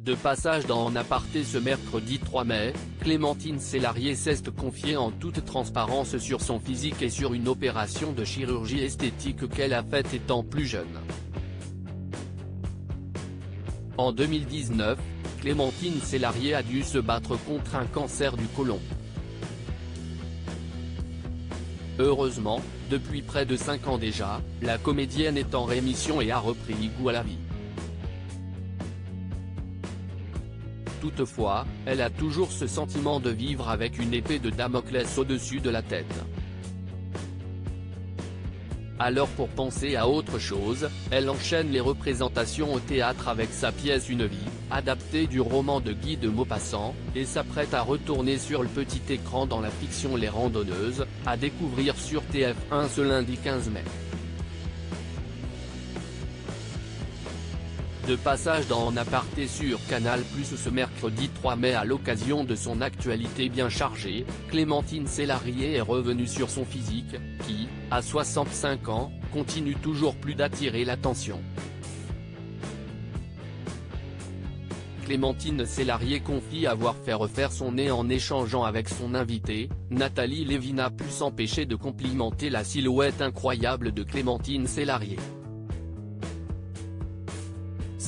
De passage dans En aparté ce mercredi 3 mai, Clémentine Célarié s'est confiée en toute transparence sur son physique et sur une opération de chirurgie esthétique qu'elle a faite étant plus jeune. En 2019, Clémentine Célarié a dû se battre contre un cancer du côlon. Heureusement, depuis près de 5 ans déjà, la comédienne est en rémission et a repris goût à la vie. Toutefois, elle a toujours ce sentiment de vivre avec une épée de Damoclès au-dessus de la tête. Alors pour penser à autre chose, elle enchaîne les représentations au théâtre avec sa pièce Une vie, adaptée du roman de Guy de Maupassant, et s'apprête à retourner sur le petit écran dans la fiction Les Randonneuses, à découvrir sur TF1 ce lundi 15 mai. De passage dans En aparté sur Canal+ ce mercredi 3 mai à l'occasion de son actualité bien chargée, Clémentine Célarié est revenue sur son physique, qui, à 65 ans, continue toujours plus d'attirer l'attention. Clémentine Célarié confie avoir fait refaire son nez en échangeant avec son invitée, Nathalie Lévy n'a pu s'empêcher de complimenter la silhouette incroyable de Clémentine Célarié.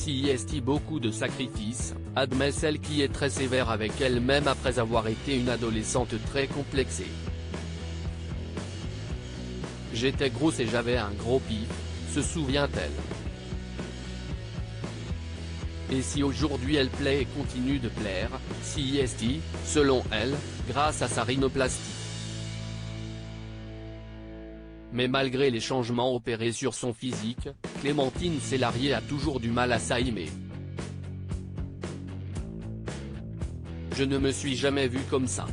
Si est beaucoup de sacrifices, admet celle qui est très sévère avec elle-même après avoir été une adolescente très complexée. J'étais grosse et j'avais un gros pif, se souvient-elle. Et si aujourd'hui elle plaît et continue de plaire, si est, selon elle, grâce à sa rhinoplastie. Mais malgré les changements opérés sur son physique, Clémentine Célarié a toujours du mal à s'aimer. Je ne me suis jamais vue comme ça.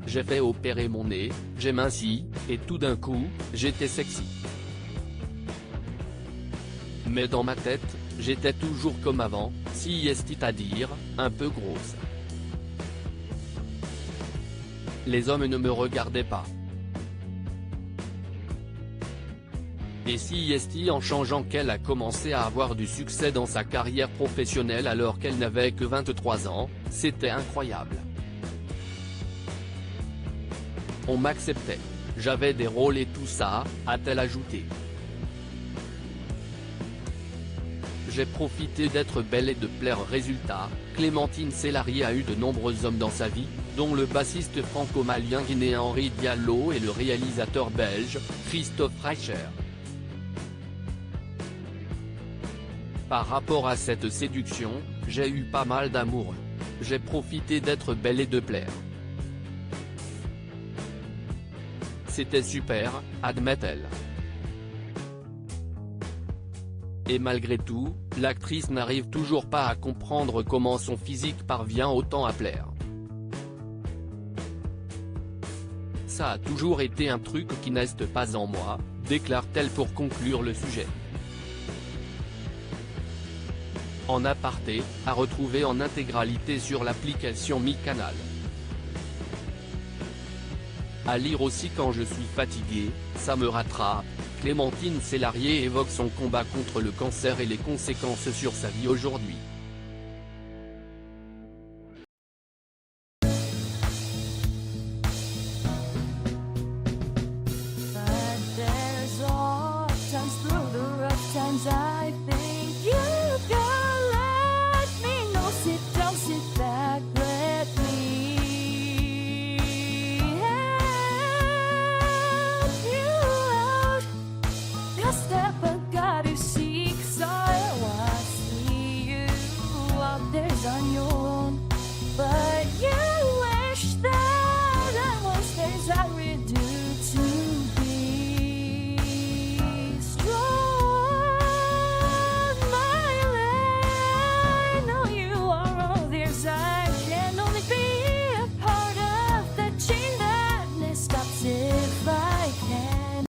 J'ai fait opérer mon nez, j'ai minci, et tout d'un coup, j'étais sexy. Mais dans ma tête, j'étais toujours comme avant, si c'est-à-dire, un peu grosse. Les hommes ne me regardaient pas. Et si est en changeant qu'elle a commencé à avoir du succès dans sa carrière professionnelle alors qu'elle n'avait que 23 ans, c'était incroyable. On m'acceptait. J'avais des rôles et tout ça, a-t-elle ajouté. J'ai profité d'être belle et de plaire. Résultat, Clémentine Célarié a eu de nombreux hommes dans sa vie, dont le bassiste franco-malien guinéen Henri Diallo et le réalisateur belge, Christophe Reicher. Par rapport à cette séduction, j'ai eu pas mal d'amoureux. J'ai profité d'être belle et de plaire. C'était super, admet-elle. Et malgré tout, l'actrice n'arrive toujours pas à comprendre comment son physique parvient autant à plaire. Ça a toujours été un truc qui n'est pas en moi, déclare-t-elle pour conclure le sujet. En aparté, à retrouver en intégralité sur l'application MyCanal. À lire aussi quand je suis fatigué, ça me rattrape. Clémentine Célarié évoque son combat contre le cancer et les conséquences sur sa vie aujourd'hui.